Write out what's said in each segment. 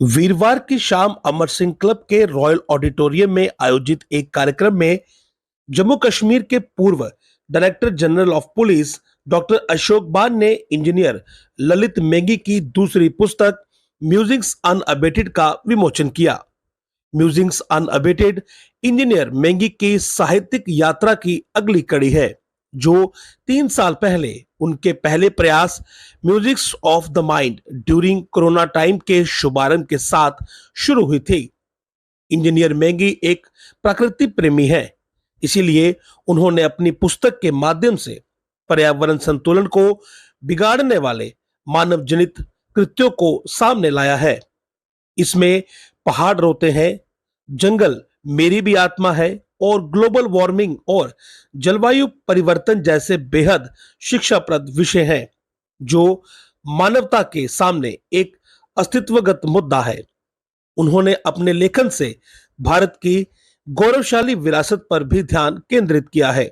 वीरवार की शाम अमर सिंह क्लब के रॉयल ऑडिटोरियम में आयोजित एक कार्यक्रम में जम्मू कश्मीर के पूर्व director general of police doctor Ashok बान ने इंजीनियर ललित मेंगी की दूसरी पुस्तक म्यूजिंग्स अनअबेटेड का विमोचन किया। म्यूजिंग्स अनअबेटेड इंजीनियर मेंगी की साहित्यिक यात्रा की अगली कड़ी है, जो 3 साल पहले उनके पहले प्रयास musics of the mind during corona time के शुभारंभ के साथ शुरू हुई थी। इंजीनियर मेंगी एक प्रकृति प्रेमी है, इसीलिए उन्होंने अपनी पुस्तक के माध्यम से पर्यावरण संतुलन को बिगाड़ने वाले मानव जनित कृत्यों को सामने लाया है। इसमें पहाड़ रोते हैं, जंगल मेरी भी आत्मा है और ग्लोबल वार्मिंग और जलवायु परिवर्तन जैसे बेहद शिक्षाप्रद विषय हैं, जो मानवता के सामने एक अस्तित्वगत मुद्दा है। उन्होंने अपने लेखन से भारत की गौरवशाली विरासत पर भी ध्यान केंद्रित किया है।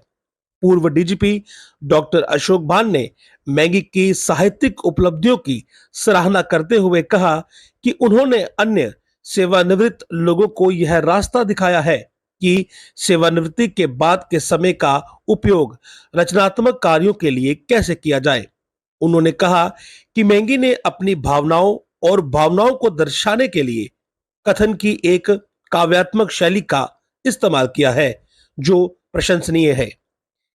पूर्व डीजीपी डॉक्टर अशोक बान ने मैगी की साहित्यिक उपलब्धियों की सराहना करते हुए कहा कि उन्होंने अन्य सेवानिवृत्त लोगों को यह रास्ता दिखाया है कि सेवानिवृत्ति के बाद के समय का उपयोग रचनात्मक कार्यों के लिए कैसे किया जाए। उन्होंने कहा कि मैगी ने अपनी भावनाओं और भावनाओं को दर्शाने के लिए कथन की एक काव्यात्मक शैली का इस्तेमाल किया है, जो प्रशंसनीय है।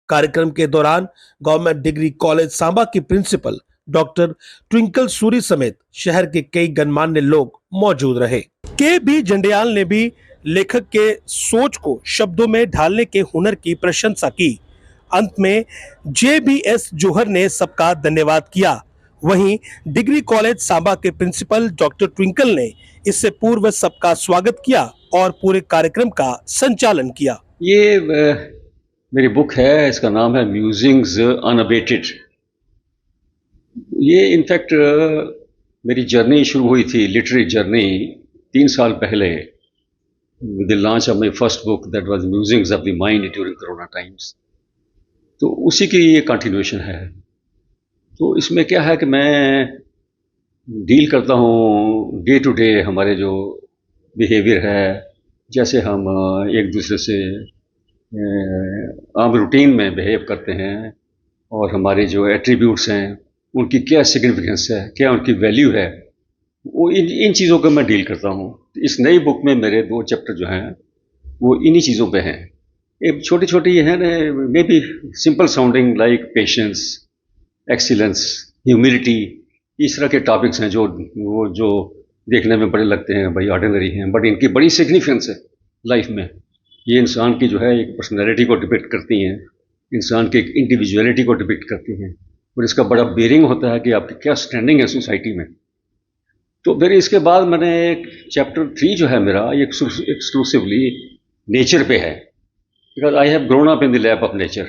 कार्यक्रम के दौरान गवर्नमेंट डिग्री कॉलेज सांबा की प्रिंसिपल डॉक्टर ट्विंकल सूरी समेत शहर के कई गणमान्य लोग मौजूद रहे। के बी जंडियाल ने भी लेखक के सोच को शब्दों में ढालने के हुनर की प्रशंसा की। अंत में JBS जोहर ने सबका धन्यवाद किया। वहीं डिग्री कॉलेज सांबा के प्रिंसिपल डॉक्टर ट्विंकल ने इससे पूर्व सबका स्वागत किया और पूरे कार्यक्रम का संचालन किया। ये मेरी बुक है, इसका नाम है म्यूजिंग्स अनअबेटेड। ये इनफैक्ट मेरी जर्नी शुरू हुई थी, लिटरेरी जर्नी 3 साल पहले with the launch of my first book that was musings of the mind during corona times. तो उसी की ये कंटिन्यूएशन है। तो इसमें क्या है कि मैं डील करता हूँ डे टू डे हमारे जो बिहेवियर है, जैसे हम एक दूसरे से आम रूटीन में बिहेव करते हैं और हमारे जो एट्रीब्यूट्स हैं उनकी क्या सिग्निफिकेंस है, क्या उनकी वैल्यू है, वो इन चीज़ों का मैं डील करता हूँ। इस नई बुक में मेरे 2 चैप्टर जो हैं वो इन्हीं चीज़ों पे हैं। एक छोटी छोटी ये है ना, may be simple sounding like patience, excellence, humility, इस तरह के टॉपिक्स हैं जो देखने में बड़े लगते हैं, भाई ऑर्डिनरी हैं, बट इनकी बड़ी सिग्निफिकेंस है लाइफ में। ये इंसान की जो है एक पर्सनैलिटी को डिपिक्ट करती हैं, इंसान की एक इंडिविजुअलिटी को डिपिक्ट करती हैं, और इसका बड़ा बेरिंग होता है कि आपकी क्या स्टैंडिंग है सोसाइटी में। तो फिर इसके बाद मैंने एक चैप्टर 3 जो है मेरा, ये एक्सक्लूसिवली नेचर पे है, because I have grown up in the lab of nature.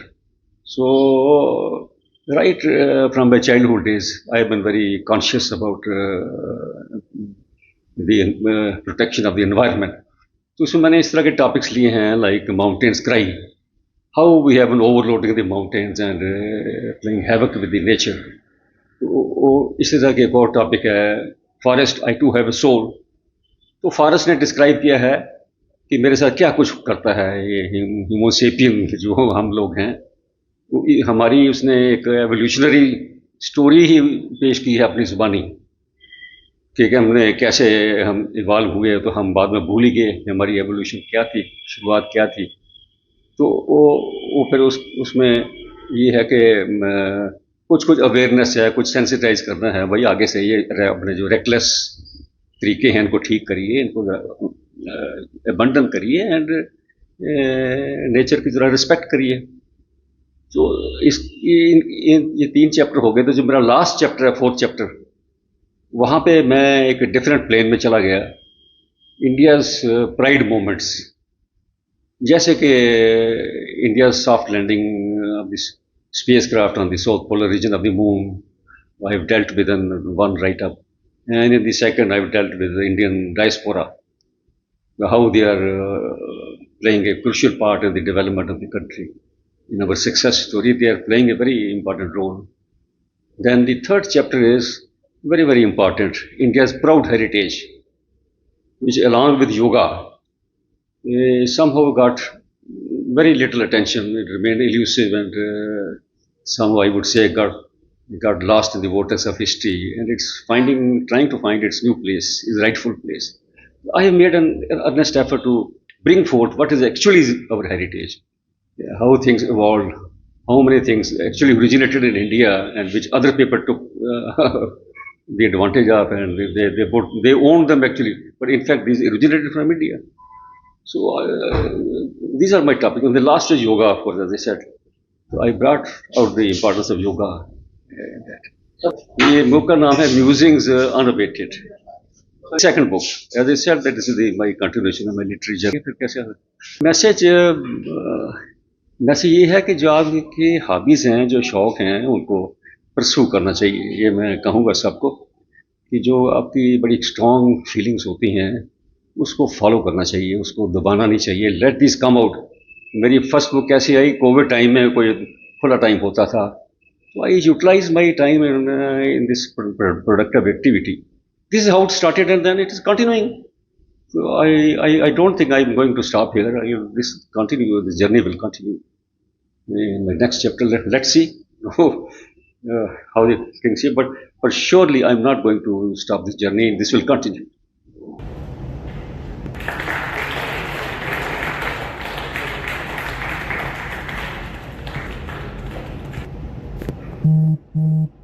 So right from my childhood days, I have been very conscious about the protection of the environment. तो उसमें मैंने इस तरह के टॉपिक्स लिए हैं, like mountains cry, how we have been overloading the mountains and playing havoc with the nature. तो इसी तरह के एक और टॉपिक है, forest I too have a soul. तो फॉरेस्ट ने डिस्क्राइब किया है कि मेरे साथ क्या कुछ करता है ये ह्यूमोसेपियन जो हम लोग हैं। हमारी उसने एक एवोल्यूशनरी स्टोरी ही पेश की है अपनी ज़ुबानी, कि हमने कैसे हम इवॉल्व हुए, तो हम बाद में भूल ही गए कि हमारी एवोल्यूशन क्या थी, शुरुआत क्या थी। तो वो फिर उसमें ये है कि कुछ अवेयरनेस है, कुछ सेंसिटाइज करना है, भाई आगे से ये अपने जो रेकलेस तरीके हैं इनको ठीक करिए, इनको अबंडन करिए एंड नेचर की ज़रा रिस्पेक्ट करिए। तो ये 3 चैप्टर हो गए। तो जो मेरा लास्ट चैप्टर है, 4th चैप्टर, वहाँ पे मैं एक डिफरेंट प्लेन में चला गया, इंडियाज़ प्राइड मोमेंट्स, जैसे कि India soft landing of this space craft on the south polar region of the moon, I have dealt with one write up, and in the second I have dealt with the Indian diaspora, how they are playing a crucial part in the development of the country. In our success story, they are playing a very important role. Then the 3rd chapter is very, very important, India's proud heritage. which along with yoga somehow got very little attention. It remained elusive and somehow I would say got lost in the vortex of history, and it's trying to find its new place, its rightful place. I have made an earnest effort to bring forth what is actually our heritage, how things evolved, how many things actually originated in India and which other people took the advantage of, and they owned them actually, but in fact these originated from India. So these are my topics. And the last is yoga, of course, as I said. So I brought out the importance of yoga. ये book का नाम है musings unabated second book as I said that this is my continuation of my literary journey फिर कैसे message message ये है कि जो आपके हॉबीज हैं जो शौक हैं उनको परस्यू करना चाहिए ये मैं कहूँगा सबको कि जो आपकी बड़ी स्ट्रॉन्ग फीलिंग्स होती हैं उसको फॉलो करना चाहिए उसको दबाना नहीं चाहिए लेट दिस कम आउट मेरी फर्स्ट बुक कैसी आई कोविड टाइम में कोई खुला टाइम होता था so I utilize my time in this productive activity. This is how it started, and then it is continuing. So I don't think I'm going to stop here. This continue. This journey will continue. In the next chapter, let's see how the things here. But surely I'm not going to stop this journey. This will continue. Mm-hmm.